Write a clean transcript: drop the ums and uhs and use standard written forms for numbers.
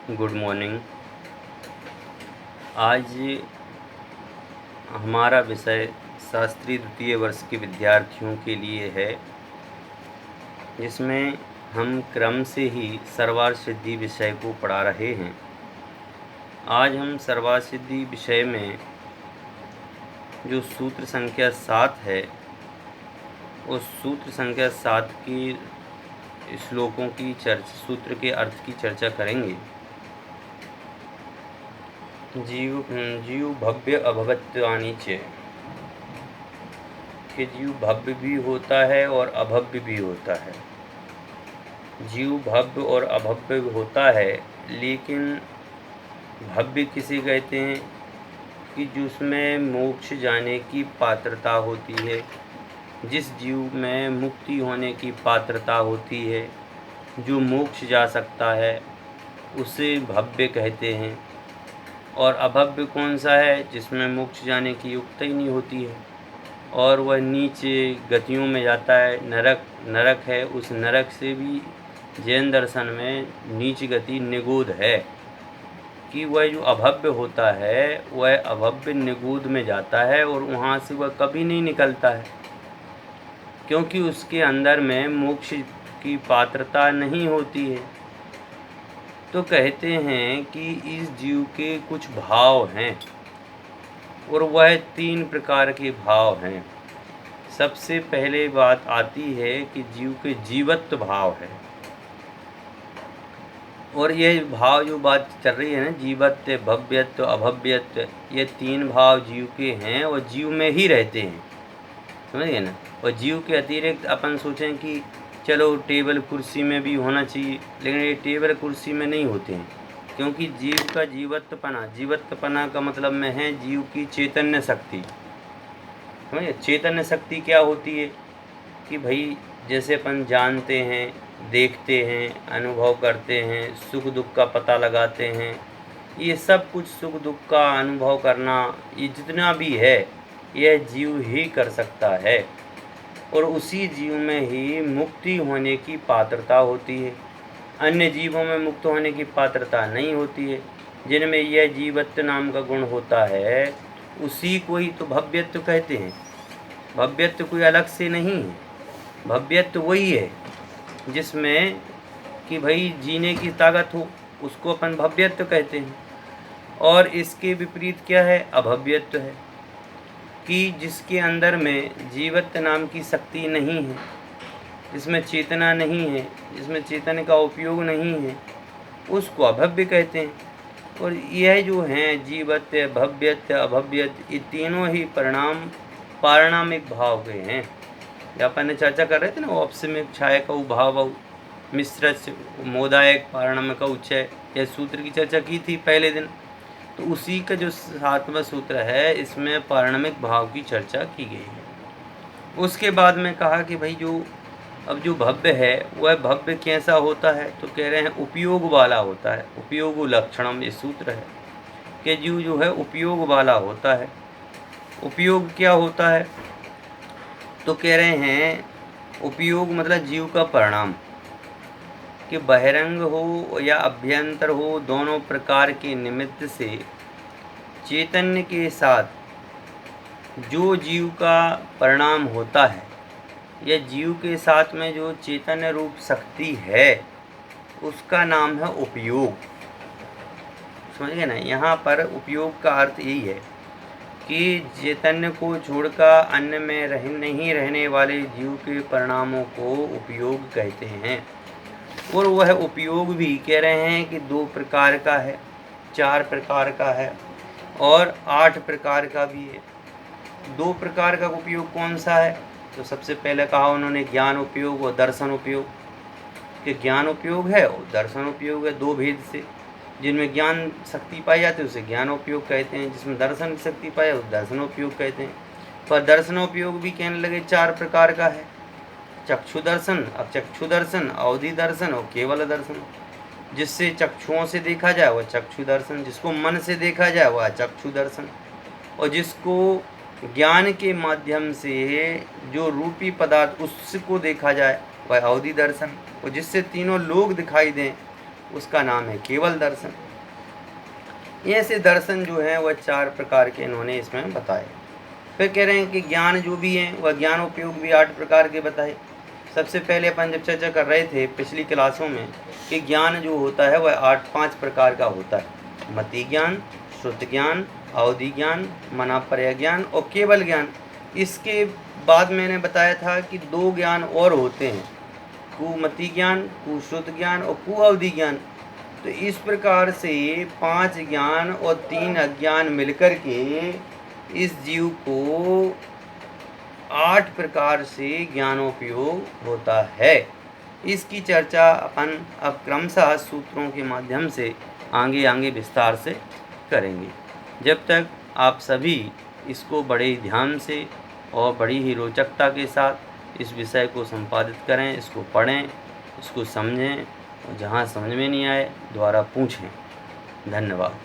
Good morning. आज हमारा विषय शास्त्री द्वितीय वर्ष के विद्यार्थियों के लिए है, जिसमें हम क्रम से ही सर्वार्थ सिद्धि विषय को पढ़ा रहे हैं। आज हम सर्वार्थ सिद्धि विषय में जो सूत्र संख्या 7 है, उस सूत्र संख्या 7 की श्लोकों की सूत्र के अर्थ की चर्चा करेंगे। जीव भव्य अभवत्वानि च, कि जीव भव्य भी होता है और अभव्य भी होता है। जीव भव्य और अभव्य होता है, लेकिन भव्य किसे कहते हैं कि जिसमें मोक्ष जाने की पात्रता होती है, जिस जीव में मुक्ति होने की पात्रता होती है, जो मोक्ष जा सकता है, उसे भव्य कहते हैं। और अभव्य कौन सा है? जिसमें मोक्ष जाने की योग्यता ही नहीं होती है और वह नीचे गतियों में जाता है। नरक है, उस नरक से भी जैन दर्शन में नीच गति निगूढ़ है, कि वह जो अभव्य होता है वह अभव्य निगूढ़ में जाता है और वहाँ से वह कभी नहीं निकलता है, क्योंकि उसके अंदर में मोक्ष की पात्रता नहीं होती है। तो कहते हैं कि इस जीव के कुछ भाव हैं और वह 3 प्रकार के भाव हैं। सबसे पहले बात आती है कि जीव के जीवत्व भाव है, और यह भाव जो बात चल रही है ना, जीवत्व, भव्यत्व, अभव्यत्व, ये 3 भाव जीव के हैं और जीव में ही रहते हैं, समझिए ना। और जीव के अतिरिक्त अपन सोचें कि चलो टेबल कुर्सी में भी होना चाहिए, लेकिन ये टेबल कुर्सी में नहीं होते हैं, क्योंकि जीव का जीवत्वपना का मतलब में है जीव की चैतन्य शक्ति। समझिए, चैतन्य शक्ति क्या होती है कि भाई जैसे अपन जानते हैं, देखते हैं, अनुभव करते हैं, सुख दुख का पता लगाते हैं, ये सब कुछ सुख दुख का अनुभव करना, ये जितना भी है यह जीव ही कर सकता है, और उसी जीव में ही मुक्ति होने की पात्रता होती है। अन्य जीवों में मुक्त होने की पात्रता नहीं होती है। जिनमें यह जीवत्व नाम का गुण होता है, उसी को ही तो भव्यत्व कहते हैं। भव्यत्व कोई अलग से नहीं है, भव्यत्व वही है जिसमें कि भाई जीने की ताकत हो, उसको अपन भव्यत्व कहते हैं। और इसके विपरीत क्या है? अभव्यत्व है, कि जिसके अंदर में जीवत्व नाम की शक्ति नहीं है, जिसमें चेतना नहीं है, जिसमें चेतन का उपयोग नहीं है, उसको अभव्य कहते हैं। और यह जो हैं जीवत्व, भव्यत्व, अभव्यत्व, ये तीनों ही पारणामिक भाव के हैं। जब अपन ने चर्चा कर रहे थे ना, औपसमिक छाया का भाव, मिश्र मोदायक पारणामिक उच्चय, यह सूत्र की चर्चा की थी पहले दिन। तो उसी का जो 7वां सूत्र है, इसमें पारणामिक भाव की चर्चा की गई है। उसके बाद में कहा कि भाई जो भव्य है वह भव्य कैसा होता है, तो कह रहे हैं उपयोग वाला होता है। उपयोग लक्षणम ये सूत्र है कि जीव जो है उपयोग वाला होता है। उपयोग क्या होता है? तो कह रहे हैं उपयोग मतलब जीव का परिणाम, कि बहिरंग हो या अभ्यंतर हो, दोनों प्रकार के निमित्त से चैतन्य के साथ जो जीव का परिणाम होता है, या जीव के साथ में जो चैतन्य रूप शक्ति है, उसका नाम है उपयोग। समझिए ना, यहाँ पर उपयोग का अर्थ यही है कि चैतन्य को छोड़कर अन्य में नहीं रहने वाले जीव के परिणामों को उपयोग कहते हैं। और वह उपयोग भी कह रहे हैं कि 2 प्रकार का है, 4 प्रकार का है और 8 प्रकार का भी है। 2 प्रकार का उपयोग कौन सा है? तो सबसे पहले कहा उन्होंने ज्ञान उपयोग और दर्शन उपयोग, कि ज्ञान उपयोग है और दर्शन उपयोग है, 2 भेद से। जिनमें ज्ञान शक्ति पाई जाती है उसे ज्ञान उपयोग कहते हैं, जिसमें दर्शन शक्ति पाई उसे दर्शन उपयोग कहते हैं। पर दर्शनोपयोग भी कहने लगे 4 प्रकार का है, चक्षु दर्शन, अचक्षु दर्शन, अवधि दर्शन और केवल दर्शन। जिससे चक्षुओं से देखा जाए वह चक्षु दर्शन, जिसको मन से देखा जाए वह अचक्षु दर्शन, और जिसको ज्ञान के माध्यम से जो रूपी पदार्थ उसको देखा जाए वह अवधि दर्शन, और जिससे तीनों लोग दिखाई दें उसका नाम है केवल दर्शन। ऐसे दर्शन जो है वह 4 प्रकार के इन्होंने इसमें बताए। फिर कह रहे हैं कि ज्ञान जो भी है वह ज्ञान उपयोग भी 8 प्रकार के बताए। सबसे पहले अपन जब चर्चा कर रहे थे पिछली क्लासों में कि ज्ञान जो होता है वह 5 प्रकार का होता है। मति ज्ञान, श्रुत ज्ञान, अवधि ज्ञान, मनापर्य ज्ञान और केवल ज्ञान। इसके बाद मैंने बताया था कि 2 ज्ञान और होते हैं, कुमति ज्ञान, कुश्रुत ज्ञान और कुअवधि ज्ञान। तो इस प्रकार से 5 ज्ञान और 3 अज्ञान मिलकर के इस जीव को 8 प्रकार से ज्ञानोपयोग होता है। इसकी चर्चा अपन अब क्रमशः सूत्रों के माध्यम से आगे आगे विस्तार से करेंगे। जब तक आप सभी इसको बड़े ही ध्यान से और बड़ी ही रोचकता के साथ इस विषय को संपादित करें, इसको पढ़ें, इसको समझें और जहाँ समझ में नहीं आए दोबारा पूछें। धन्यवाद।